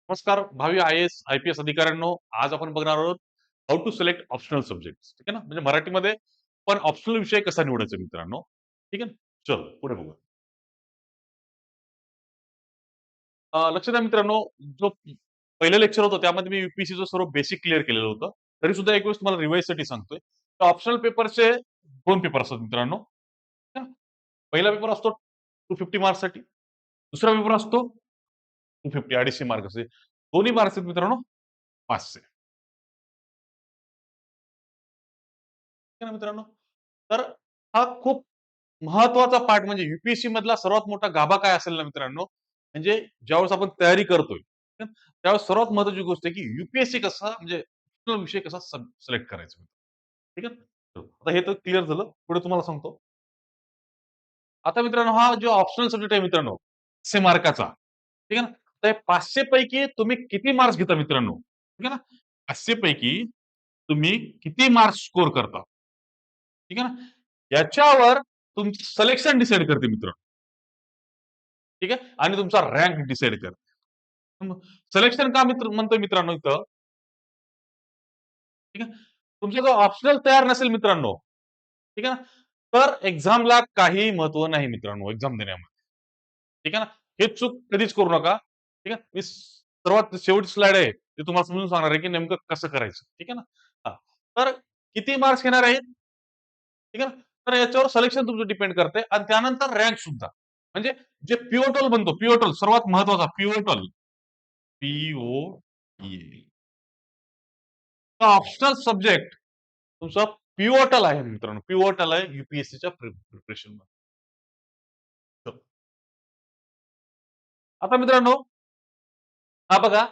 नमस्कार भावी IAS IPS अधिकाऱ्यांनो. आज आपण बघणार आहोत how to select optional subject. ठीक आहे ना, म्हणजे मराठीमध्ये पण ऑप्शनल विषय कसा निवडायचा मित्रांनो. ठीक आहे. चल पुढे बघू. लक्ष द्या मित्रांनो, जो पहिलं लेक्चर होतं त्यामध्ये मी UPSCचं सर्व बेसिक क्लिअर केलेलं होतं. तरी सुद्धा एक वेळेस तुम्हाला रिवाइजसाठी सांगतोय. तर ऑप्शनल पेपरचे 2 पेपर असतात मित्रांनो. ठीक आहे. पहिला पेपर असतो 250 मार्क्ससाठी. दुसरा पेपर असतो 250 250 मार्क्सचे. दोन्ही मार्क्स आहेत मित्रांनो 500. आहे ना मित्रांनो. तर हा खूप महत्वाचा पार्ट म्हणजे UPSC मधला सर्वात मोठा गाभा काय असेल ना मित्रांनो, म्हणजे ज्यावेळेस आपण तयारी करतोय, त्यावेळेस सर्वात महत्वाची गोष्ट आहे की UPSC कसा म्हणजे कुठला विषय कसा सिलेक्ट करायचा. ठीक आहे. आता हे तर क्लिअर झालं. पुढे तुम्हाला सांगतो. आता मित्रांनो हा जो ऑप्शनल सब्जेक्ट आहे मित्रांनो, 500 मार्काचा. ठीक आहे ना. तर 500 पैकी तुम्ही किती मार्क्स घेता मित्रांनो? ठीक आहे ना. 500 पैकी तुम्ही किती मार्क्स स्कोर करता? ठीक आहे ना. याच्यावर तुमचं सिलेक्शन डिसाईड करते मित्रांनो. ठीक आहे. आणि तुमचा रँक डिसाईड करते. सिलेक्शन का म्हणतोय मित्रांनो इथं, ठीक आहे. तुमचा जो ऑप्शनल तयार नसेल मित्रांनो, ठीक आहे ना, तर एक्झामला काही महत्व नाही मित्रांनो एक्झाम देण्यामध्ये. ठीक आहे ना. हे चूक कधीच करू नका. ठीक आहे. मी सर्वात शेवटची स्लाईड आहे, ते तुम्हाला समजून सांगणार आहे, की नेमकं कसं करायचं. ठीक आहे ना. हां. तर किती मार्क्स येणार आहेत? ठीक आहे ना. तर याच्यावर सिलेक्शन तुमचं डिपेंड करतंय आणि त्यानंतर रँक सुद्धा. म्हणजे जे पिव्होटल बनतो, पिव्होटल सर्वात महत्वाचा पिव्होटल. POTL. ऑप्शनल सब्जेक्ट तुमचा पिव्होटल आहे मित्रांनो. पिव्होटल आहे UPSCच्या प्रिपरेशनमध्ये. आता मित्रांनो, हा बघा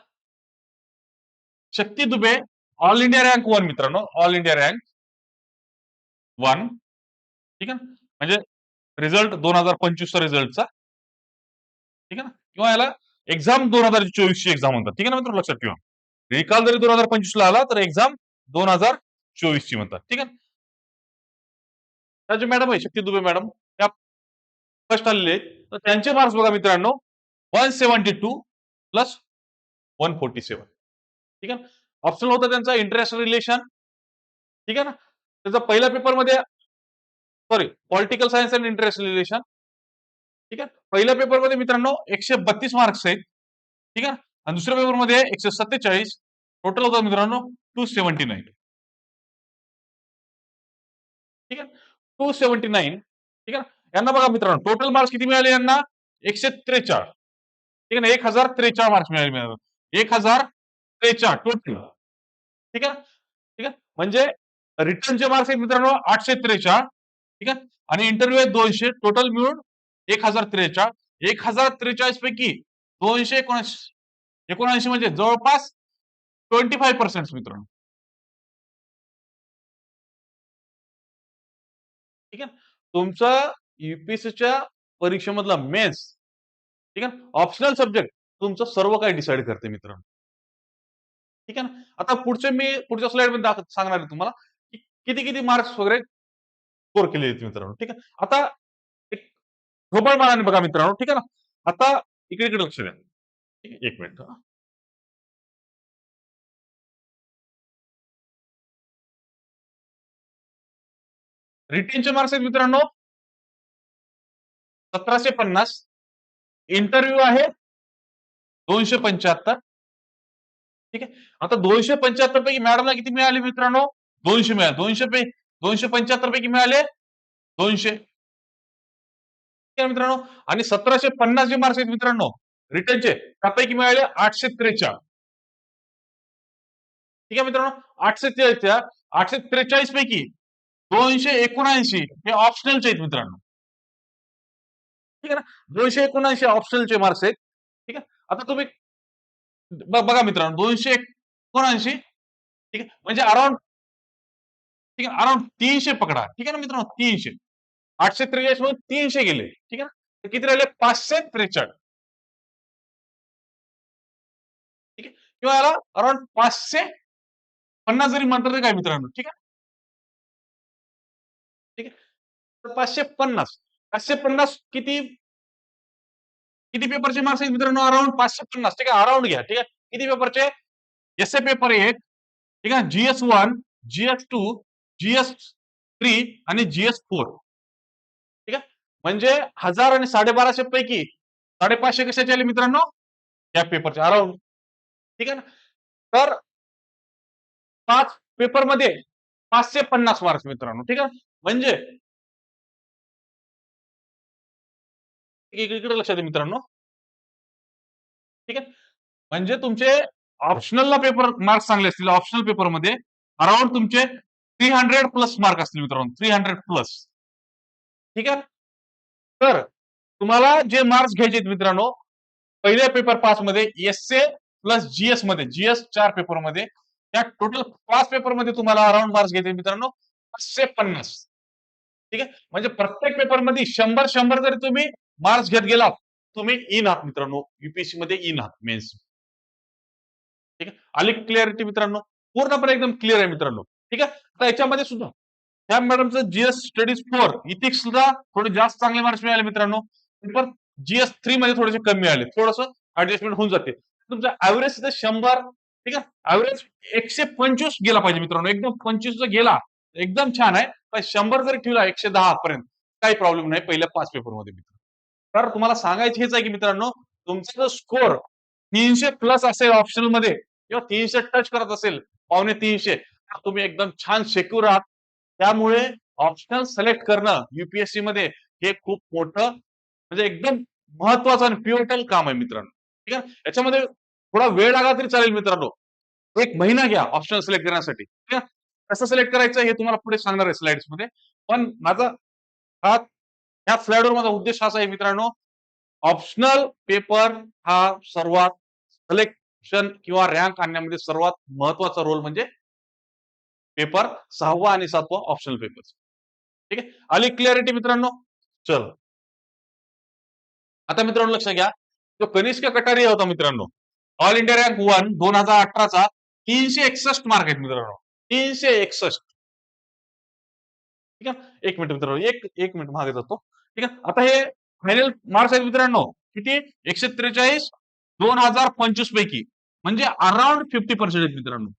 शक्ती दुबे ऑल इंडिया रँक 1 मित्रांनो. All India rank 1. ठीक आहे ना. म्हणजे रिझल्ट 2025 चा रिझल्टचा. ठीक आहे ना. किंवा याला एक्झाम 2024 ची एक्झाम म्हणतात. ठीक आहे ना मित्रांनो, लक्षात ठेवा. निकाल जरी 2025 ला आला तर एक्झाम 2024 ची म्हणतात. ठीक आहे. त्या जे मॅडम आहे शक्ती दुबे मॅडम त्या फर्स्ट आलेले आहेत. तर त्यांचे मार्क्स बघा मित्रांनो 172 प्लस 147. ठीक आहे. ऑप्शनल होता त्यांचा इंटरनॅशनल रिलेशन. ठीक आहे ना. त्याचा पहिल्या पेपरमध्ये sorry political science and international relation. ठीक आहे. पहिल्या पेपरमध्ये मित्रांनो 132 मार्क्स आहेत. ठीक आहे. आणि दुसऱ्या पेपरमध्ये 147. टोटल होतं मित्रांनो 279. ठीक आहे. 279. ठीक आहे. यांना बघा मित्रांनो टोटल मार्क्स किती मिळाले यांना 143. ठीक आहे ना. 1043 मार्क्स मिळाले मिळाले. 1043 टोटल. ठीक आहे. ठीक आहे. म्हणजे रिटर्नचे मार्क्स आहेत मित्रांनो 843. ठीक आहे. आणि इंटरव्ह्यू आहेत 200 टोटल मिळून 1043. 1043 पैकी 279 म्हणजे जवळपास 25% मित्रांनो. ठीक आहे. तुमचा UPSCच्या परीक्षेमधला मेन्स, ठीक आहे. ऑप्शनल सब्जेक्ट तुमचं सर्व काही डिसाईड करते मित्रांनो. ठीक आहे ना. आता मी पुढच्या स्लाइडमध्ये सांगणार आहे तुम्हाला, की किती मार्क्स वगैरे स्कोर केले आहेत मित्रांनो. ठीक आहे. आता एक ढोबळ बघा मित्रांनो. ठीक आहे ना. आता इकडे लक्ष द्या. ठीक आहे. 1 मिनिट. रिटेनचे मार्क्स आहेत मित्रांनो 1750. इंटरव्ह्यू आहे 275. ठीक आहे. आता 275 पैकी मॅडमला किती मिळाले मित्रांनो? 200 मिळाले. 275 पैकी मिळाले 200. ठीक आहे मित्रांनो. आणि 1750 जे मार्क्स आहेत मित्रांनो रिटर्नचे त्यापैकी मिळाले 843. ठीक आहे मित्रांनो. 843 पैकी 279 हे ऑप्शनलचे आहेत मित्रांनो. ठीक आहे ना. 279 ऑप्शनलचे मार्क्स आहेत. ठीक आहे. आता तुम्ही बघा मित्रांनो 279. ठीक आहे. म्हणजे अराउंड ठीक आहे अराउंड 300 पकडा. ठीक आहे ना मित्रांनो 300. 843 मधून 300 गेले. ठीक आहे ना. तर किती राहिले 543. ठीक आहे. किंवा याला अराउंड 550 जरी म्हणतात तरी काय मित्रांनो. ठीक आहे. ठीक आहे. तर 550. 550 किती किती पेपरचे मार्क्स आहेत मित्रांनो अराउंड 550. ठीक आहे. अराउंड घ्या. ठीक आहे. किती पेपरचे? एसए पेपर 1, ठीक आहे, GS1, GS2, GS3 आणि GS4. ठीक आहे. म्हणजे 1000 आणि 1250 पैकी 550 कशाचे आले मित्रांनो? या पेपरचे अराउंड. ठीक आहे ना. तर 5 पेपरमध्ये 550 मार्क्स मित्रांनो. ठीक आहे. म्हणजे इकडे लक्षात द्या मित्रांनो. ठीक आहे. म्हणजे तुमचे ऑप्शनलला पेपर मार्क्स चांगले असतील, ऑप्शनल पेपरमध्ये अराउंड तुमचे 300 प्लस मार्क असतील मित्रांनो, 300 प्लस. ठीक आहे. तर तुम्हाला जे मार्क्स घ्यायचे आहेत मित्रांनो, पहिल्या पेपर 5 मध्ये एसए प्लस जीएस मध्ये, जीएस 4 पेपर मध्ये, त्या टोटल 5 पेपर मध्ये तुम्हाला अराउंड मार्क्स घ्यायचे मित्रांनो 550. ठीक आहे. म्हणजे प्रत्येक पेपर मध्ये 100 जरी तुम्ही मार्क्स घेत गेलात, तुम्ही इन आहात मित्रांनो, युपीएससी मध्ये इन आहात मेन्स. ठीक आहे. आली क्लिअरिटी मित्रांनो? पूर्णपणे एकदम क्लिअर आहे मित्रांनो. ठीक आहे. आता याच्यामध्ये सुद्धा ह्या मॅडमचं जीएस स्टडीज 4 इथिक्स सुद्धा थोडे जास्त चांगले मार्क्स मिळाले मित्रांनो. पण जीएस 3 मध्ये थोडेसे कमी मिळाले, थोडस ऍडजस्टमेंट होऊन जाते. तुमचा ऍव्हरेज 100, ठीक आहे, ऍव्हरेज 125 गेला पाहिजे मित्रांनो. एकदम 25 जर गेला एकदम छान आहे, पण 100 जरी ठेवला 110 पर्यंत काही प्रॉब्लेम नाही पहिल्या 5 पेपर मध्ये. तर तुम्हाला सांगायचं हेच आहे की मित्रांनो, तुमचा जर स्कोर 300 प्लस असेल ऑप्शनल मध्ये किंवा 300 टच करत असेल, पावणे 300, तर तुम्ही एकदम छान सेक्युर आहात. त्यामुळे ऑप्शनल सिलेक्ट करणं युपीएससी मध्ये हे खूप मोठं म्हणजे एकदम महत्वाचं आणि पिव्हटल काम आहे मित्रांनो. ठीक आहे. याच्यामध्ये थोडा वेळ लागला तरी चालेल मित्रांनो. 1 महिना घ्या ऑप्शनल सिलेक्ट करण्यासाठी. ठीक आहे. कसं सिलेक्ट करायचं हे तुम्हाला पुढे सांगणार आहे स्लाइड्स मध्ये. पण माझा हा ह्या स्लाइडवर माझा उद्देश असा आहे मित्रांनो, ऑप्शनल पेपर हा सर्वात सिलेक्शन किंवा रँक आणण्यामध्ये सर्वात महत्वाचा रोल म्हणजे पेपर 6वा आणि 7वा ऑप्शनल पेपर. ठीक आहे. आली क्लिअरिटी मित्रांनो? चल. आता मित्रांनो लक्ष घ्या. जो कनिष्क कटारिया होता मित्रांनो, ऑल इंडिया रँक 1 2018चा 361 मार्क आहेत मित्रांनो. 361. ठीक आहे. 1 मिनिट मित्रांनो, एक मिनिट मागे जातो. ठीक आहे. आता हे फायनल मार्क्स आहेत मित्रांनो. किती? 143 2025 पैकी. म्हणजे अराउंड 50% आहेत मित्रांनो.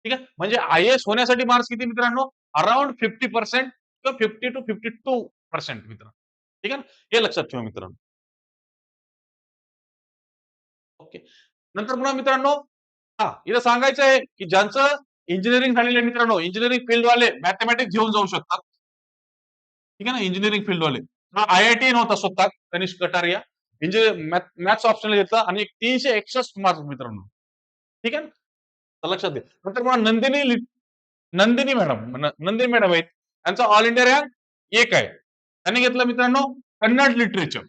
ठीक आहे. म्हणजे आय-ए-एस होण्यासाठी मार्क्स किती मित्रांनो? अराउंड 50% किंवा 50 टू 52% मित्रांनो. ठीक आहे ना? हे लक्षात ठेवा मित्रांनो. ओके. नंतर पुन्हा मित्रांनो, इथं सांगायचं आहे की ज्यांचं इंजिनिअरिंग झालेलं आहे मित्रांनो, इंजिनिअरिंग फील्डवाले मॅथमॅटिक्स घेऊन जाऊ शकतात. ठीक आहे ना, इंजिनिअरिंग फील्डवाले. आय-आय-टी नव्हता स्वतः कनिष्क कटारिया. मॅथ्स ऑप्शनल घेतला आणि 361 मार्क्स मित्रांनो. ठीक आहे ना? तर लक्षात घ्या. नंतर पुन्हा नंदिनी मॅडम, नंदिनी मॅडम आहेत. त्यांचा ऑल इंडिया रँक 1 आहे. त्यांनी घेतलं मित्रांनो कन्नड लिटरेचर.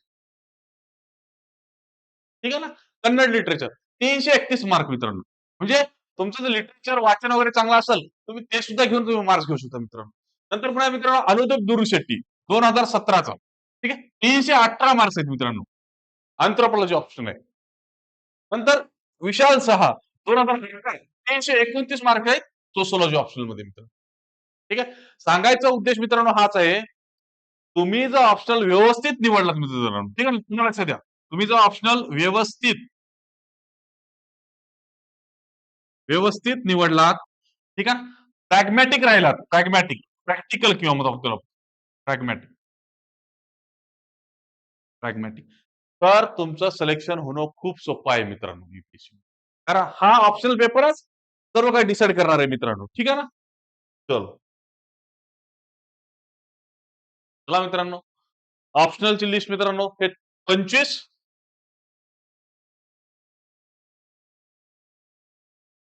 ठीक आहे ना? कन्नड लिटरेचर 331 मार्क मित्रांनो. म्हणजे तुमचं जर लिटरेचर वाचन वगैरे चांगलं असेल, तुम्ही ते सुद्धा घेऊन तुम्ही मार्क्स घेऊ शकता मित्रांनो. नंतर पुन्हा मित्रांनो अनुदीप दुरुशेट्टी 2017चा. ठीक आहे. 318 मार्क्स आहेत मित्रांनो. अँथ्रोपॉलॉजी ऑप्शन आहे. नंतर विशाल सहा 2018 329 मार्क आहेत सोशोलॉजी ऑप्शनल मध्ये मित्रांनो. ठीक आहे. सांगायचा उद्देश मित्रांनो हाच आहे, तुम्ही जर ऑप्शनल व्यवस्थित निवडलात मित्रांनो, ठीक आहे, तुम्हाला लक्षात द्या, तुम्ही जर ऑप्शनल व्यवस्थित व्यवस्थित निवडलात, ठीक आहे, प्रॅग्मॅटिक राहिलात, प्रॅक्टिकल किंवा मग प्रॅग्मॅटिक प्रॅग्मॅटिक तर तुमचं सिलेक्शन होणं खूप सोपं आहे मित्रांनो युपीएससी. कारण हा ऑप्शनल पेपरच सर्व काही डिसाईड करणार आहे मित्रांनो. ठीक आहे ना? चलो. चला मित्रांनो, ऑप्शनलची लिस्ट मित्रांनो हे 25,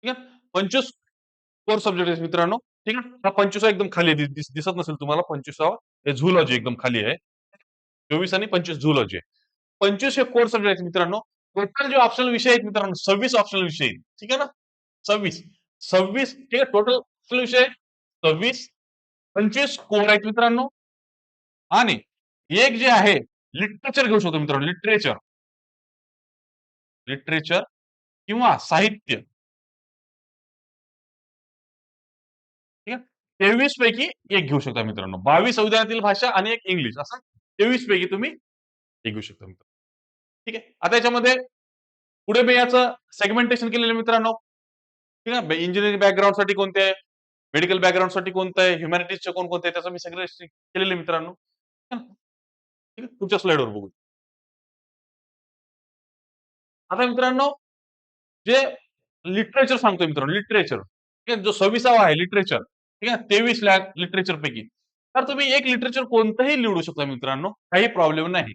ठीक आहे, 25 कोर सब्जेक्ट आहेत मित्रांनो. ठीक आहे. हा 25 एकदम खाली आहे. दिसत नसेल तुम्हाला 25वा हे झुलॉजी एकदम खाली आहे. 24 आणि 25 झुलॉजी आहे. 25 हे कोर सब्जेक्ट आहेत मित्रांनो. टोटल जे ऑप्शनल विषय आहेत मित्रांनो 26 ऑप्शनल विषय आहेत. ठीक आहे ना? 26 ठीक आहे. टोटल ऑप्शनल विषय 26, 25 कोर आहेत मित्रांनो. आणि एक जे आहे लिटरेचर घेऊ शकतो मित्रांनो. लिटरेचर लिटरेचर किंवा साहित्य. ठीक आहे. 23 पैकी एक घेऊ शकता मित्रांनो. 22 संविधानातील भाषा आणि एक इंग्लिश असं 23 पैकी तुम्ही एक घेऊ शकता मित्रांनो. ठीक आहे. आता याच्यामध्ये पुढे मी याचं सेगमेंटेशन केलेलं आहे मित्रांनो. ठीक आहे. इंजिनिअरिंग बॅकग्राऊंडसाठी कोणते आहे, मेडिकल बॅकग्राऊंडसाठी कोणतं आहे, ह्युमॅनिटीजचे कोणकोणते आहे, त्याचं मी सगळं केलेलं आहे मित्रांनो. है ना? ठीक आहे. पुढच्या स्लाइडवर बघू. आता मित्रांनो, जे लिटरेचर सांगतोय मित्रांनो, लिटरेचर. ठीक आहे. जो 26वा आहे लिटरेचर. ठीक आहे. 23 लाख लिटरेचर पैकी. तर तुम्ही एक लिटरेचर कोणतंही निवडू शकता मित्रांनो. काही प्रॉब्लेम नाही.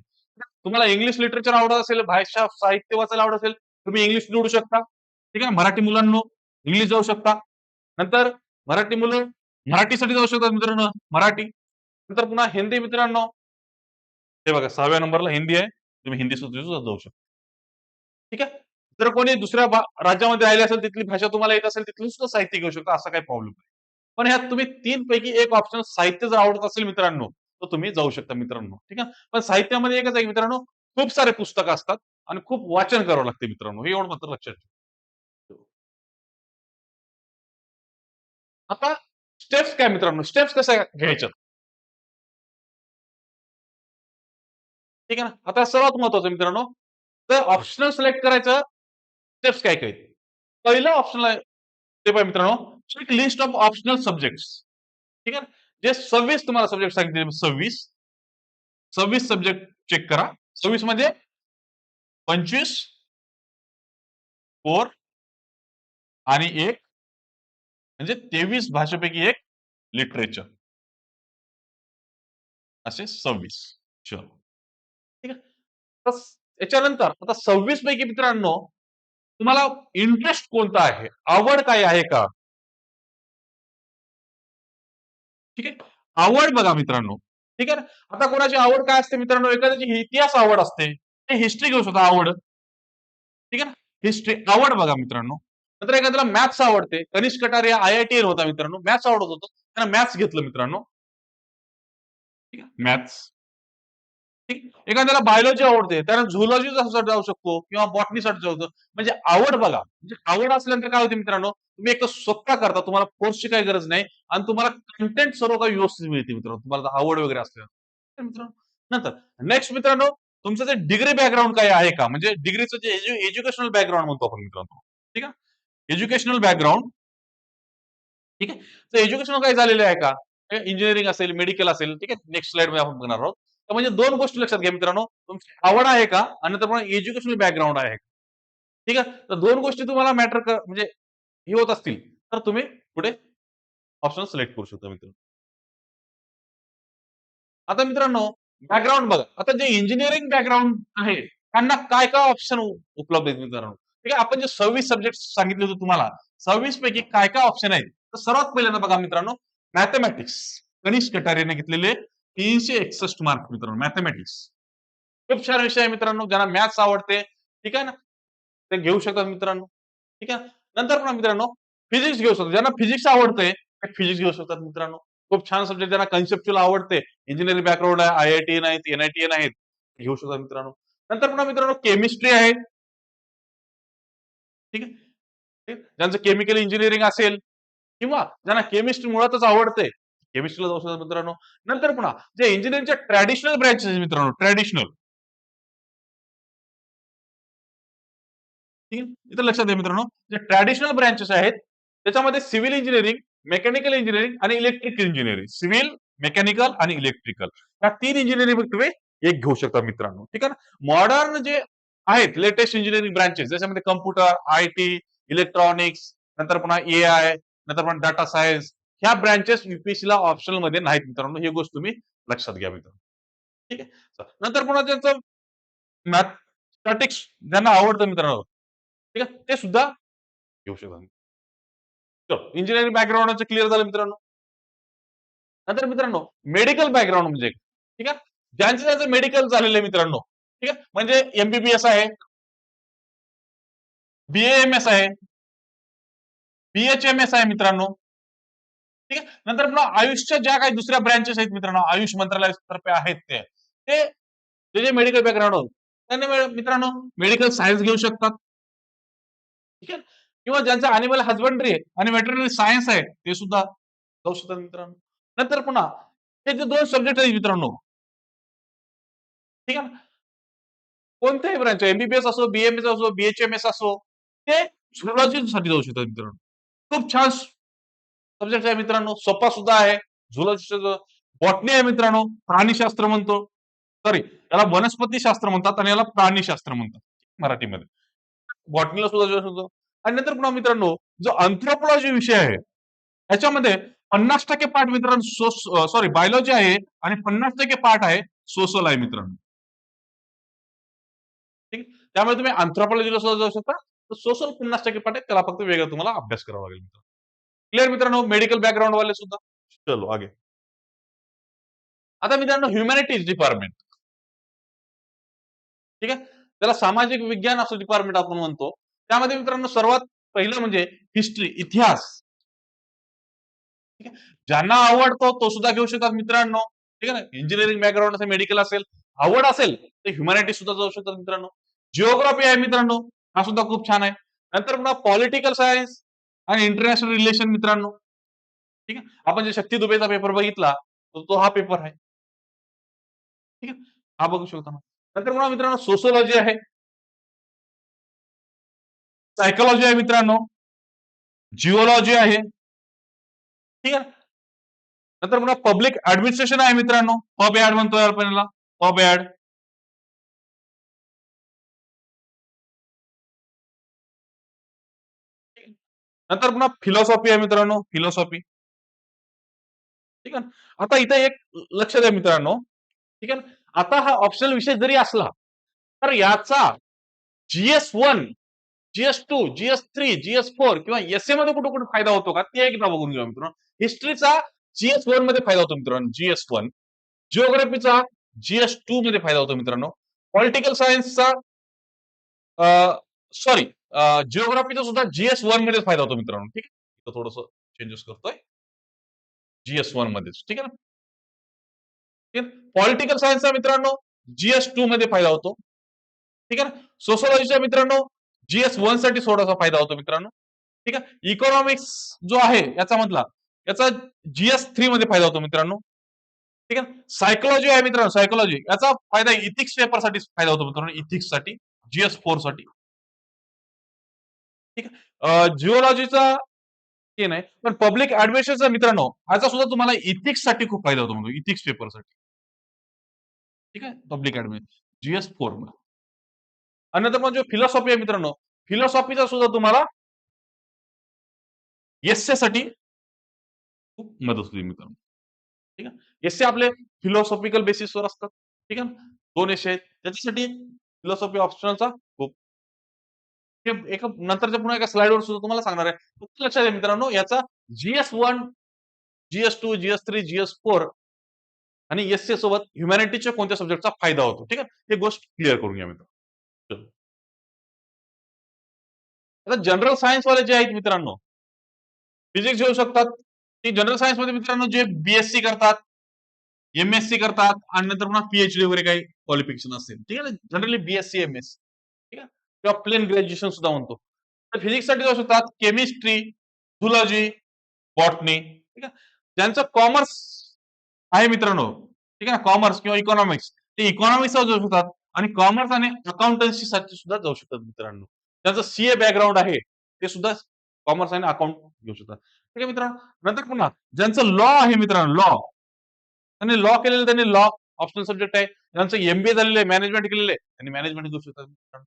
तुम्हाला इंग्लिश लिटरेचर आवडत असेल, भाषा साहित्य वाचायला आवडत असेल, तुम्ही इंग्लिश निवडू शकता. ठीक आहे. मराठी मुलांनो इंग्लिश जाऊ शकता. नंतर मराठी मुलं मराठीसाठी जाऊ शकतात मित्रांनो, मराठी. नंतर पुन्हा हिंदी मित्रांनो, हे बघा 6व्या नंबरला हिंदी आहे. तुम्ही हिंदी सुद्धा जाऊ शकता. ठीक आहे. जर कोणी दुसऱ्या राज्यामध्ये राहिले असेल, तिथली भाषा तुम्हाला येत असेल, तिथलं सुद्धा साहित्य घेऊ शकता, असा काही प्रॉब्लेम नाही. पण ह्यात तुम्ही 3 पैकी एक ऑप्शन साहित्य जर आवडत असेल मित्रांनो, तर तुम्ही जाऊ शकता मित्रांनो. ठीक आहे. पण साहित्यामध्ये एकच आहे मित्रांनो, खूप सारे पुस्तकं असतात आणि खूप वाचन करावं लागते मित्रांनो. हे एवढं मात्र लक्षात ठेवा. आता स्टेप्स काय मित्रांनो? स्टेप्स कशा घ्यायच्या? ठीक आहे ना. आता सर्वात महत्वाचं मित्रांनो, तर ऑप्शनल सिलेक्ट करायचं स्टेप्स काय काय? पहिलं ऑप्शनल आहे ते पहा मित्रांनो, check list of optional subjects. ठीक आहे. जे 26 तुम्हाला सब्जेक्ट सांगितले 26 सब्जेक्ट चेक करा. 26 मध्ये 25 4 आणि 1 म्हणजे 23 भाषेपैकी एक लिटरेचर असे 26. चलो. ठीक आहे. तर याच्यानंतर आता 26 पैकी मित्रांनो, तुम्हाला इंटरेस्ट कोणता आहे? आवड काय आहे का? ठीक आहे. आवड बघा मित्रांनो. ठीक आहे. आता कोणाची आवड काय असते मित्रांनो? एखाद्याची इतिहास आवड असते. ते हिस्ट्री घेऊ शकतो आवड. ठीक आहे ना. हिस्ट्री आवड बघा मित्रांनो. नंतर एखाद्याला मॅथ्स आवडते. कनिष्क कटारिया IITN होता मित्रांनो. मॅथ्स आवडत होतं. त्यानं मॅथ्स घेतलं मित्रांनो. ठीक आहे. मॅथ्स. ठीक आहे. एखाद्याला बायोलॉजी आवडते. त्यानं झूलॉजी जाऊ शकतो किंवा बॉटनीसाठी जाऊ शकतो. म्हणजे आवड बघा. म्हणजे आवड असल्यानंतर काय होते मित्रांनो, तुम्ही एक तर स्वतः करता. तुम्हाला कोर्सची काही गरज नाही आणि तुम्हाला कंटेंट सर्व काही व्यवस्थित मिळते मित्रांनो. तुम्हाला आवड वगैरे असल्यावर. तर मित्रांनो, नंतर नेक्स्ट मित्रांनो, तुमचं जे डिग्री बॅकग्राऊंड काही आहे का? म्हणजे डिग्रीचं जे एज्युकेशनल बॅकग्राऊंड म्हणतो आपण मित्रांनो. ठीक आहे. Educational background. ठीक आहे. तर एज्युकेशन काही झालेलं आहे का? इंजिनिअरिंग असेल, मेडिकल असेल. ठीक आहे. नेक्स्ट स्लाइडमध्ये आपण बघणार आहोत. तर म्हणजे 2 गोष्टी लक्षात घ्या मित्रांनो. तुमची आवड आहे का? आणि नंतर मग एज्युकेशनल बॅकग्राऊंड आहे का? ठीक आहे. तर 2 गोष्टी तुम्हाला मॅटर म्हणजे हे होत असतील, तर तुम्ही पुढे ऑप्शन सिलेक्ट करू शकता मित्रांनो. आता मित्रांनो, बॅकग्राऊंड बघा. आता जे इंजिनिअरिंग बॅकग्राऊंड आहे, त्यांना काय-काय ऑप्शन उपलब्ध आहेत मित्रांनो. ठीक आहे. आपण जे 26 सब्जेक्ट सांगितले होते तुम्हाला, 26 पैकी काय-काय ऑप्शन आहेत? तर सर्वात पहिल्यांदा बघा मित्रांनो, मॅथेमॅटिक्स. कनिष्क कटारियाने घेतलेले 361 मार्क मित्रांनो, मॅथेमॅटिक्स. खूप छान विषय आहे मित्रांनो. ज्यांना मॅथ्स आवडते, ठीक आहे ना, ते घेऊ शकतात मित्रांनो. ठीक आहे. नंतर पुन्हा मित्रांनो, फिजिक्स घेऊ शकतो. ज्यांना फिजिक्स आवडतंय, ते फिजिक्स घेऊ शकतात मित्रांनो. खूप छान सब्जेक्ट ज्यांना कन्सेप्च्युअल आवडते, इंजिनिअरिंग बॅकग्राऊंड आहे, IITN आहेत, NITN आहेत, घेऊ शकतात मित्रांनो. नंतर पुन्हा मित्रांनो केमिस्ट्री आहे. ठीक आहे. ठीक. ज्यांचं केमिकल इंजिनिअरिंग असेल किंवा ज्यांना केमिस्ट्री मुळातच आवडते, केमिस्ट्रीला जाऊ शकतात मित्रांनो. नंतर पुन्हा जे इंजिनिअरिंगच्या ट्रॅडिशनल ब्रँचेस मित्रांनो, ट्रॅडिशनल. ठीक आहे. इथं लक्षात घ्या मित्रांनो, जे ट्रॅडिशनल ब्रँचेस आहेत, त्याच्यामध्ये सिव्हिल इंजिनिअरिंग, मेकॅनिकल इंजिनिअरिंग आणि इलेक्ट्रिकल इंजिनिअरिंग. सिव्हिल, मेकॅनिकल आणि इलेक्ट्रिकल. या 3 इंजिनिअरिंग तुम्ही एक घेऊ शकता मित्रांनो. ठीक आहे ना. मॉडर्न जे आहेत लेटेस्ट इंजिनिअरिंग ब्रँचेस ज्याच्यामध्ये कॉम्प्युटर, IT, इलेक्ट्रॉनिक्स, नंतर पुन्हा AI, नंतर पुन्हा डाटा सायन्स ह्या ब्रँचेस UPSCला ऑप्शनल मध्ये नाहीत मित्रांनो. ही गोष्ट तुम्ही लक्षात घ्या मित्रांनो. ठीक आहे. नंतर पुन्हा त्यांचं मॅथमॅटिक्स ज्यांना आवडतं मित्रांनो, ठीक आहे, ते सुद्धा घेऊ शकता. इंजिनिअरिंग बॅकग्राऊंड क्लिअर झालं मित्रांनो. नंतर मित्रांनो, मेडिकल बॅकग्राऊंड म्हणजे ठीक आहे. ज्यांचं ज्यांचं मेडिकल झालेलं आहे मित्रांनो, ठीक आहे, म्हणजे MBBS आहे, BAMS आहे, BHMS आहे मित्रांनो. ठीक आहे. नंतर पुन्हा आयुषच्या ज्या काही दुसऱ्या ब्रँचेस आहेत मित्रांनो, आयुष मंत्रालयातर्फे आहेत ते जे मेडिकल बॅकग्राऊंड त्यांनी मित्रांनो मेडिकल सायन्स घेऊ शकतात. ठीक आहे. किंवा ज्यांचं अॅनिमल हजबंड्री आहे आणि वेटरनरी सायन्स आहे, ते सुद्धा जाऊ शकतात मित्रांनो. नंतर पुन्हा हे जे 2 सब्जेक्ट आहेत मित्रांनो, ठीक आहे ना. कोणत्याही ब्रांच एमबीबीएस असो, बीएमएस असो, बीएचएमएस असो, ते झुलॉजीसाठी जाऊ शकतात मित्रांनो. खूप छान सब्जेक्ट आहे मित्रांनो, सोपा सुद्धा आहे. झुलॉजी बॉटनी आहे मित्रांनो, प्राणीशास्त्र म्हणतो. सॉरी, याला वनस्पती शास्त्र म्हणतात आणि याला प्राणीशास्त्र म्हणतात मराठीमध्ये. बॉटनीला सुद्धा जाऊ शकतो. आणि नंतर पुन्हा मित्रांनो, जो अँथ्रोपॉलॉजी विषय आहे, त्याच्यामध्ये 50% पार्ट मित्रांनो सॉरी बायोलॉजी आहे आणि 50% पार्ट आहे सोशल आहे मित्रांनो. ठीक आहे. त्यामुळे तुम्ही अँथ्रोपॉलॉजीला सुद्धा जाऊ शकता. तर सोशल 50% पार्ट आहे, त्याला फक्त वेगळा तुम्हाला अभ्यास करावा लागेल. क्लिअर मित्रांनो, मेडिकल बॅकग्राऊंड वाले सुद्धा. चलो आगे. आता मित्रांनो, ह्युमॅनिटीज डिपार्टमेंट, ठीक आहे, त्याला सामाजिक विज्ञान असं डिपार्टमेंट आपण म्हणतो. त्यामध्ये मित्रांनो सर्वात पहिलं म्हणजे हिस्ट्री, इतिहास. ठीक आहे, ज्यांना आवडतो तो सुद्धा घेऊ शकतात मित्रांनो. ठीक आहे ना, इंजिनिअरिंग बॅकग्राऊंड असेल, मेडिकल असेल, आवड असेल तर ह्युमॅनिटी सुद्धा जाऊ शकतात मित्रांनो. जिओग्राफी आहे मित्रांनो, हा सुद्धा खूप छान आहे. नंतर पुन्हा पॉलिटिकल सायन्स आणि इंटरनॅशनल रिलेशन मित्रांनो. ठीक आहे, आपण जे शक्ती दुबेचा पेपर बघितला, तर तो हा पेपर आहे. ठीक आहे, हा बघू शकतो ना. नंतर पुन्हा मित्रांनो सोशोलॉजी आहे, सायकोलॉजी आहे मित्रांनो, जिओलॉजी आहे. ठीक आहे. नंतर पुन्हा पब्लिक ऍडमिनिस्ट्रेशन आहे मित्रांनो, पब ऍड म्हणतोय आपण याला, पब ऍड. नंतर पुन्हा फिलॉसॉफी आहे मित्रांनो, फिलॉसॉफी. ठीक आहे. आता इथे एक लक्ष द्या मित्रांनो. ठीक आहे. आता हा ऑप्शनल विषय जरी असला तर याचा GS1, GS2, GS3, GS4 किंवा एसए मध्ये कुठे कुठे फायदा होतो का ते एकदा बघून घेऊया मित्रांनो. हिस्ट्रीचा GS1 मध्ये फायदा होतो मित्रांनो, GS1. जिओग्राफीचा GS2 मध्ये फायदा होतो मित्रांनो. पॉलिटिकल सायन्सचा सॉरी जिओग्राफीचा सुद्धा GS1 मध्ये फायदा होतो मित्रांनो. ठीक आहे, थोडस चेंजेस करतोय, GS1 मध्येच. ठीक आहे ना. पॉलिटिकल सायन्सचा मित्रांनो GS2 मध्ये फायदा होतो. ठीक आहे ना. सोशोलॉजीचा मित्रांनो GS1 साठी थोडासा फायदा होतो मित्रांनो. ठीक आहे. इकॉनॉमिक्स जो आहे याचा मधला, याचा GS3 मध्ये फायदा होतो मित्रांनो. ठीक आहे. सायकोलॉजी आहे मित्रांनो, सायकोलॉजी याचा फायदा इथिक्स पेपर साठी फायदा होतो मित्रांनो, इथिक्स साठी, GS4 साठी. ठीक आहे. जिओलॉजीचा हे नाही, पण पब्लिक ऍडमिनिस्ट्रेशनचा मित्रांनो ह्याचा सुद्धा तुम्हाला इथिक्स साठी खूप फायदा होतो म्हणजे इथिक्स पेपरसाठी. ठीक आहे, पब्लिक ऍडमिनिस्ट्रेशन GS4 आणि नंतर मग जो फिलॉसॉफी आहे मित्रांनो, फिलॉसॉफीचा सुद्धा तुम्हाला एसए साठी खूप मदत होईल मित्रांनो. ठीक आहे, एसए आपले फिलॉसॉफिकल बेसिसवर असतात. ठीक आहे, 2 एसए आहेत त्याच्यासाठी फिलॉसॉफी ऑप्शनलचा खूप. एका नंतरच्या पुन्हा एका स्लाइडवर सुद्धा तुम्हाला सांगणार आहे. फक्त लक्षात घ्या मित्रांनो, याचा GS1, GS2, GS3, GS4 आणि एससी सोबत ह्युमॅनिटीच्या कोणत्या सब्जेक्टचा फायदा होतो. ठीक आहे, हे गोष्ट क्लिअर करून घ्या मित्रांनो. आता जनरल सायन्स वाले जे आहेत मित्रांनो, फिजिक्स घेऊ शकतात. की जनरल सायन्स मध्ये मित्रांनो जे बीएससी करतात, एमएससी करतात आणि नंतर पुन्हा पीएचडी वगैरे काही क्वालिफिकेशन असेल. ठीक आहे ना, जनरली बीएससी एमएस. ठीक आहे, किंवा प्लेन ग्रॅज्युएशन सुद्धा म्हणतो. तर फिजिक्स साठी जाऊ शकतात केमिस्ट्री, झुलॉजी, बॉटनी. ठीक आहे, ज्यांचं कॉमर्स आहे मित्रांनो, ठीक आहे ना, कॉमर्स किंवा इकॉनॉमिक्स, ते इकॉनॉमिक्स जाऊ शकतात आणि कॉमर्स आणि अकाउंटन्सी साठी सुद्धा जाऊ शकतात मित्रांनो. त्यांचं सीए बॅकग्राऊंड आहे ते सुद्धा कॉमर्स आणि अकाउंट घेऊ शकतात. ठीक आहे मित्रांनो. नंतर पुन्हा ज्यांचं लॉ आहे मित्रांनो, लॉ, त्यांनी लॉ केलेलं, त्यांनी लॉ ऑप्शनल सब्जेक्ट आहे. ज्यांचं एमबीए झालेलं आहे, मॅनेजमेंट केलेलं आहे, त्यांनी मॅनेजमेंट घेऊ शकतात मित्रांनो.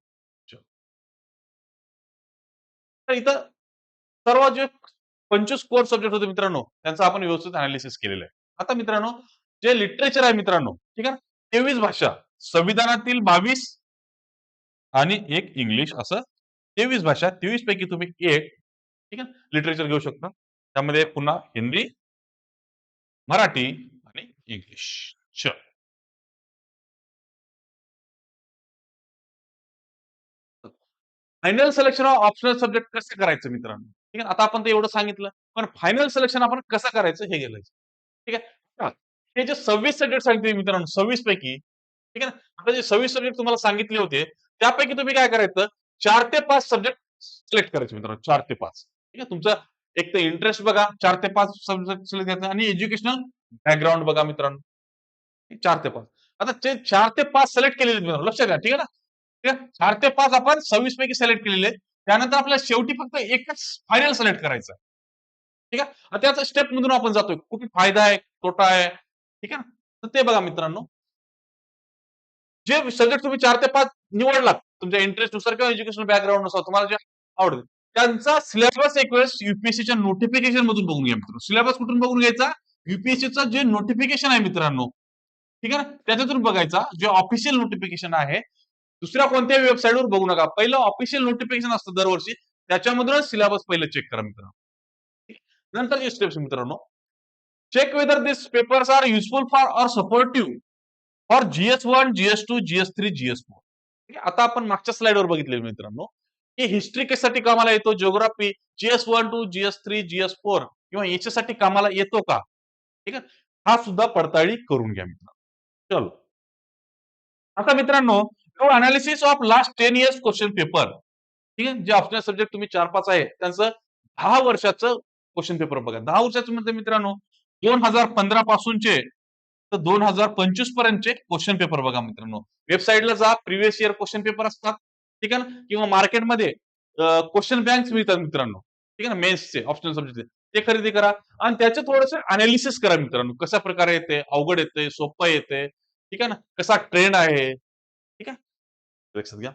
तर इथं सर्व जे 25 कोर सब्जेक्ट होते मित्रांनो, त्यांचं आपण व्यवस्थित अनालिसिस केलेलं आहे. आता मित्रांनो जे लिटरेचर आहे मित्रांनो, ठीक आहे ना, 23 भाषा, संविधानातील 22 आणि एक इंग्लिश असं 23 भाषा, 23 पैकी तुम्ही एक, ठीक आहे, लिटरेचर घेऊ शकता. त्यामध्ये पुन्हा हिंदी, मराठी आणि English. Final selection of optional subject कसं करायचं मित्रांनो? ठीक आहे. आता आपण ते एवढं सांगितलं. पण फायनल सिलेक्शन आपण कसं करायचं हे गेलं. ठीक आहे. पहा, हे जे 26 सब्जेक्ट सांगितले मित्रांनो, 26 पैकी, ठीक आहे ना. आता जे 26 सब्जेक्ट तुम्हाला सांगितले होते, त्यापैकी तुम्ही काय करायचं, 4 ते 5 सब्जेक्ट सिलेक्ट करायचे मित्रांनो, 4 ते 5. ठीक आहे. तुमचा एक तर इंटरेस्ट बघा, 4 ते 5 सब्जेक्ट सिलेक्ट करायचे आणि एज्युकेशनल बॅकग्राऊंड बघा मित्रांनो. 4 ते 5. आता ते 4 ते 5 सिलेक्ट केलेले मित्रांनो, लक्षात घ्या. ठीक आहे ना. ठीक आहे. 4 ते 5 आपण 26 पैकी सिलेक्ट केलेले आहेत. त्यानंतर आपल्याला शेवटी फक्त एकच फायनल सिलेक्ट करायचं. ठीक आहे. आता त्याचा स्टेप मधून आपण जातोय. कुठे फायदा आहे, तोटा आहे. ठीक आहे ना? तर ते बघा मित्रांनो. जे सब्जेक्ट तुम्ही 4 ते 5 निवडलात तुमच्या इंटरेस्टनुसार किंवा एज्युकेशनल बॅकग्राऊंड नुसार तुम्हाला जे आवडतं त्यांचा सिलेबस एक वेळेस युपीएससीच्या नोटिफिकेशन मधून बघून घ्या मित्रांनो. सिलेबस कुठून बघून घ्यायचा? युपीएससीचं जे नोटिफिकेशन आहे मित्रांनो, ठीक आहे ना? त्याच्यातून बघायचा. जे ऑफिशियल नोटिफिकेशन आहे, दुसऱ्या कोणत्याही वेबसाईटवर बघू नका. पहिलं ऑफिशियल नोटिफिकेशन असतं दरवर्षी, त्याच्यामधूनच सिलेबस पहिलं चेक करा मित्रांनो. ठीक आहे? नंतरचे स्टेप्स मित्रांनो, check whether this papers are useful for or supportive for GS1, GS2, GS3, GS4. ठीक आहे. आता आपण मागच्या स्लाइडवर बघितले मित्रांनो, की हिस्ट्री कशासाठी कामाला येतो, geography GS1 to GS3, GS4 किंवा याच्यासाठी कामाला येतो का? ठीक आहे. हा सुद्धा पडताळणी करून घ्या मित्रांनो. चलो. आता मित्रांनो, analysis of last 10 years question paper. ठीक आहे. जे ऑप्शनल सब्जेक्ट तुम्ही 4-5 आहे, त्यांचं 10 वर्षाचं क्वेश्चन पेपर बघा. 10 वर्षाचं म्हणजे मित्रांनो 2015 पासूनचे तर 2025 पर्यंतचे क्वेश्चन पेपर बघा मित्रांनो. वेबसाईटला जा, प्रिव्हियस इयर क्वेश्चन पेपर असतात. ठीक आहे ना? किंवा मार्केटमध्ये क्वेश्चन बँक्स मिळतात मित्रांनो. ठीक आहे ना? मेन्सचे ऑप्शनल सब्जेक्टचे. ते खरेदी करा आणि त्याचं थोडंसं अनालिसिस करा मित्रांनो. कशा प्रकारे येते, अवघड येते, सोपं येते. ठीक आहे ना? कसा ट्रेंड आहे. ठीक आहे? लक्षात घ्या.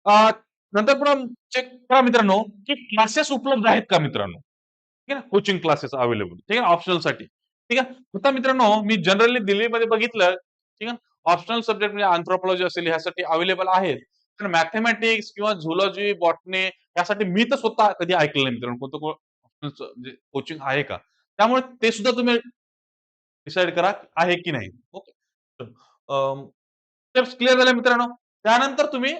अ, नंतर पुन्हा चेक करा मित्रांनो, की क्लासेस उपलब्ध आहेत का मित्रांनो? ठीक आहे ना? Coaching classes available. ठीक आहे ना? ऑप्शनलसाठी. ठीक आहे. आता मित्रांनो मी जनरली दिल्लीमध्ये बघितलं, ठीक आहे. ऑप्शनल सब्जेक्ट म्हणजे अँथ्रोपॉलॉजी असेल ह्यासाठी अवेलेबल आहेत. पण मॅथेमॅटिक्स किंवा झूलॉजी, बॉटनी यासाठी मी तर स्वतः कधी ऐकलं नाही मित्रांनो. कोणतं म्हणजे कोचिंग आहे का? त्यामुळे ते सुद्धा तुम्ही डिसाईड करा आहे की नाही. ओके. स्टेप्स क्लिअर झाल्या मित्रांनो. त्यानंतर तुम्ही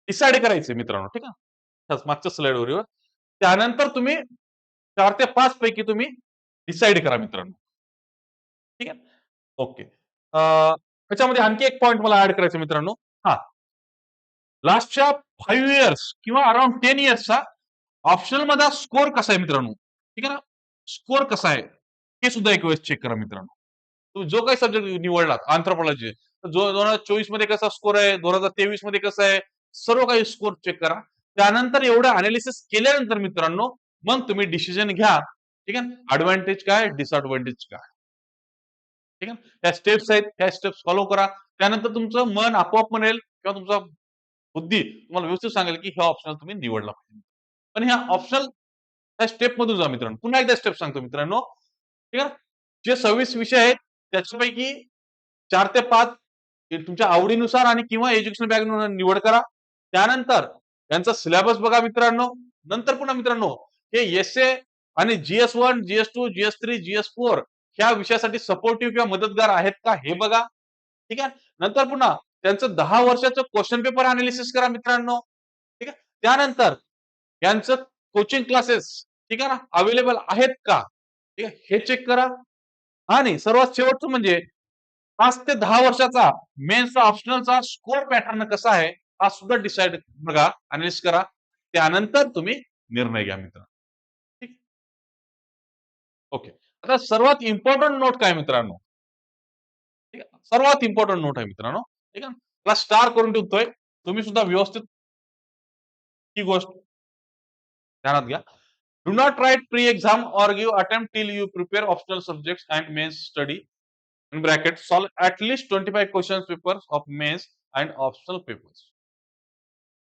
डिसाईड करायचंय मित्रांनो. ठीक आहे. मागच्या स्लाइडवर येऊया. त्यानंतर तुम्ही 4 ते 5 पैकी तुम्ही डिसाईड करा मित्रांनो. ठीक आहे. ओके. त्याच्यामध्ये आणखी एक पॉइंट मला ऍड करायचं मित्रांनो. हां, लास्टच्या 5 इयर्स किंवा अराउंड 10 इयर्सचा ऑप्शनल मधला स्कोर कसा आहे मित्रांनो? ठीक आहे ना? स्कोर कसा आहे? हे सुद्धा एक वेळेस चेक करा मित्रांनो. तुम्ही जो काही सब्जेक्ट निवडलात अँथ्रोपॉलॉजी जो 2024 मध्ये कसा स्कोर आहे, 2023 मध्ये कसा आहे, सर्व काही स्कोर चेक करा. त्यानंतर एवढं अनालिसिस केल्यानंतर मित्रांनो, मग तुम्ही डिसिजन घ्या. ठीक आहे. एडव्हांटेज काय, डिसएडव्हांटेज काय. ठीक आहे. ह्या स्टेप्स आहेत, ह्या स्टेप्स फॉलो करा. त्यानंतर तुमचं मन आपोआप म्हणेल किंवा तुमचा बुद्धी तुम्हाला व्यवस्थित सांगेल, की हा ऑप्शनल तुम्ही निवडला पाहिजे. पण ह्या ऑप्शनल त्या स्टेप मधून जा मित्रांनो. पुन्हा एकदा स्टेप सांगतो मित्रांनो. ठीक आहे. जे 26 विषय आहेत त्याच्यापैकी 4 ते 5 हे तुमच्या आवडीनुसार आणि किंवा एज्युकेशनल बॅकग्राऊंड निवड करा. त्यानंतर त्यांचा सिलेबस बघा मित्रांनो. नंतर पुन्हा मित्रांनो हे एस-ए आणि GS1, GS2, GS3, GS4 ह्या विषयासाठी सपोर्टिव्ह किंवा मदतगार आहेत का हे बघा. ठीक आहे. नंतर पुन्हा त्यांचं 10 वर्षाचं क्वेश्चन पेपर अनालिसिस करा मित्रांनो. ठीक आहे. त्यानंतर यांचं कोचिंग क्लासेस ठीक आहे ना अवेलेबल आहेत का? ठीक आहे. हे चेक करा आणि सर्वात शेवटचं म्हणजे 5 ते 10 वर्षाचा मेन्सचा ऑप्शनलचा स्कोर पॅटर्न कसा आहे हा सुद्धा डिसाईड बघा, अनालिसिस करा. त्यानंतर तुम्ही निर्णय घ्या मित्र. ठीक. ओके. आता सर्वात इम्पॉर्टंट नोट काय मित्रांनो? ठीक आहे. सर्वात इम्पॉर्टंट नोट आहे मित्रांनो. ठीक आहे. त्याला स्टार करून ठेवतोय. तुम्ही सुद्धा व्यवस्थित ही गोष्ट ध्यानात घ्या. Do not write pre-exam or give attempt till you prepare optional subjects and mains study in bracket solve at least 25 questions papers of mains and optional papers.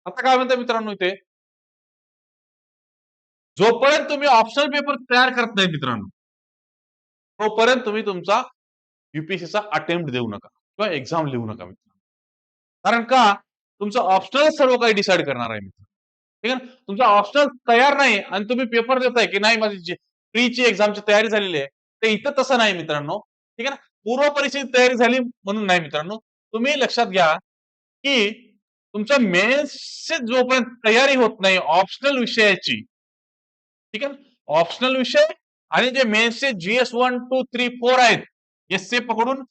आता काय म्हणतात मित्रांनो इथे जोपर्यंत तुम्ही ऑप्शनल पेपर तयार करत नाही मित्रांनो तोपर्यंत तुम्ही तुमचा युपीएससीचा अटेम्प्ट देऊ नका किंवा एक्झाम लिहू नका मित्रांनो. कारण का तुमचं ऑप्शनल सर्व काही डिसाईड करणार आहे मित्र. ठीक आहे ना? तुमचा ऑप्शनल तयार नाही आणि तुम्ही पेपर देताय की नाही माझी प्रीची एक्झामची तयारी झालेली आहे. ते इथं तसं नाही मित्रांनो. ठीक आहे ना? पूर्व परीक्षेची तयारी झाली म्हणून नाही मित्रांनो. तुम्ही लक्षात घ्या की तुमच्या मेन्सची जोपर्यंत तयारी होत नाही ऑप्शनल विषयाची ठीक आहे. ऑप्शनल विषय आणि जे मेन्सचे GS1, 2, 3, 4 आहेत एसचे पकडून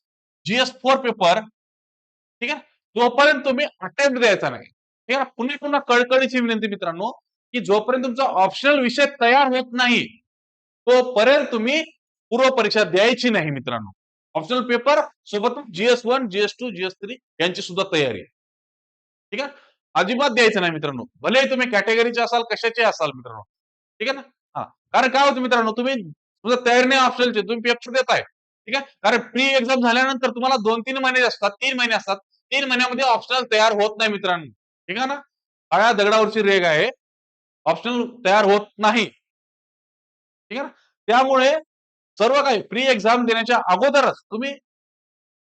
GS4 पेपर ठीक आहे. तोपर्यंत तुम्ही अटेम्प्ट द्यायचा नाही. ठीक आहे. पुन्हा पुन्हा कळकळीची विनंती मित्रांनो की जोपर्यंत तुमचा ऑप्शनल विषय तयार होत नाही तोपर्यंत तुम्ही पूर्व परीक्षा द्यायची नाही मित्रांनो. ऑप्शनल पेपर सोबत GS1, GS2, GS3 यांची सुद्धा तयारी आहे. ठीक आहे. अजिबात द्यायचं नाही मित्रांनो. भले तुम्ही कॅटेगरीचे असाल, कशाचे असाल मित्रांनो. ठीक आहे ना? हां. कारण काय होतं मित्रांनो, तुम्ही तुमचं तयारी नाही ऑप्शनलची, तुम्ही पेपर देताय. ठीक आहे. कारण प्री एक्झाम झाल्यानंतर तुम्हाला 2-3 महिने असतात, 3 महिने असतात. 3 महिन्यामध्ये ऑप्शनल तयार होत नाही मित्रांनो. ठीक आहे ना? काळ्या दगडावरची रेघ आहे. ऑप्शनल तयार होत नाही. ठीक आहे ना? त्यामुळे सर्व काही प्री एक्झाम देण्याच्या अगोदरच तुम्ही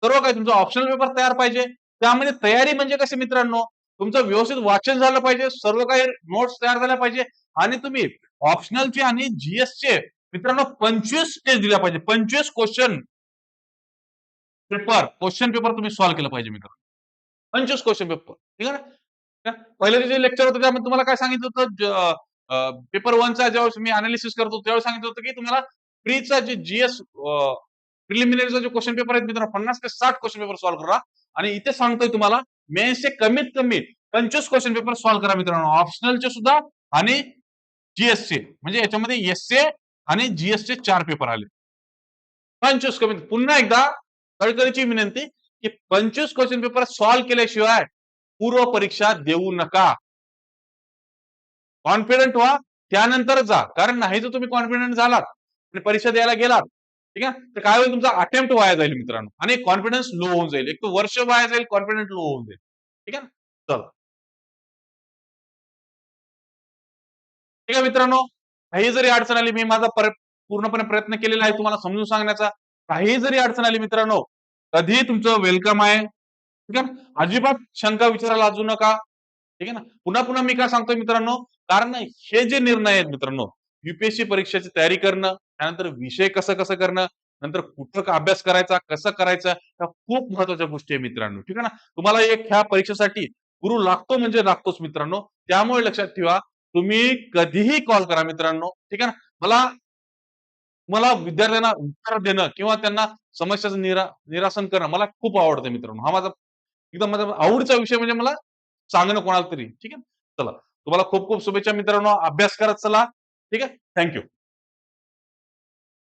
सर्व काही तुमचा ऑप्शनल पेपर तयार पाहिजे. त्यामध्ये तयारी म्हणजे कशी मित्रांनो, तुमचं व्यवस्थित वाचन झालं पाहिजे, सर्व काही नोट्स तयार झाल्या पाहिजे आणि तुम्ही ऑप्शनलचे आणि जीएसचे मित्रांनो 25 टेस्ट दिल्या पाहिजे. 25 क्वेश्चन पेपर तुम्ही सॉल्व्ह केलं पाहिजे मित्रांनो. 25 क्वेश्चन पेपर. ठीक आहे ना? पहिलं जे लेक्चर होतं त्यामध्ये तुम्हाला काय सांगितलं होतं पेपर 1चा ज्यावेळेस मी अनालिसिस करतो त्यावेळेस सांगितलं होतं की तुम्हाला प्रीचा जे जीएस प्रिलिमिनरीचा जो क्वेश्चन पेपर आहे मित्रांनो 50 ते 60 क्वेश्चन पेपर सॉल्व्ह करा आणि इथे सांगतोय तुम्हाला मेन्सचे कमीत कमी 25 क्वेश्चन पेपर सॉल्व्ह करा मित्रांनो. ऑप्शनलचे सुद्धा आणि जीएसचे म्हणजे याच्यामध्ये एसए आणि जीएसचे 4 पेपर आले. 25 कमी पुन्हा एकदा कळकळीची विनंती की 25 क्वेश्चन पेपर सॉल्व्ह केल्याशिवाय पूर्व परीक्षा देऊ नका. कॉन्फिडंट व्हा त्यानंतर जा. कारण नाही जर तुम्ही कॉन्फिडंट झालात आणि परीक्षा द्यायला गेलात, ठीक आहे, तर काय होईल तुमचा अटेम्प्ट वाया जाईल मित्रांनो आणि कॉन्फिडन्स लो होऊन जाईल. एक तर वर्ष वाया जाईल, कॉन्फिडन्स लो होऊन जाईल. ठीक आहे? चला. ठीक आहे मित्रांनो, काही जरी अडचण आली, मी माझा पूर्णपणे प्रयत्न केलेला आहे तुम्हाला समजून सांगण्याचा. काही जरी अडचण आली मित्रांनो, कधीही तुमचं वेलकम आहे. ठीक आहे? अजिबात शंका विचारायला लाजू नका. ठीक आहे ना? पुन्हा पुन्हा मी काय सांगतोय मित्रांनो, कारण हे जे निर्णय आहेत मित्रांनो, युपीएससी परीक्षेची तयारी करणं, त्यानंतर विषय कसं कसं करणं, नंतर कुठं अभ्यास करायचा, कसं करायचं, ह्या खूप महत्वाच्या गोष्टी आहे मित्रांनो. ठीक आहे ना? तुम्हाला एक ह्या परीक्षेसाठी गुरु लागतो म्हणजे लागतोच मित्रांनो. त्यामुळे लक्षात ठेवा, तुम्ही कधीही कॉल करा मित्रांनो. ठीक आहे ना? मला मला विद्यार्थ्यांना उत्तर देणं किंवा त्यांना समस्याचं निरासन करणं मला खूप आवडतं मित्रांनो. हा माझा एकदम माझा आवडीचा विषय म्हणजे मला सांगणं कोणाला तरी. ठीक आहे. चला तुम्हाला खूप खूप शुभेच्छा मित्रांनो. अभ्यास करत चला. ठीक आहे. थँक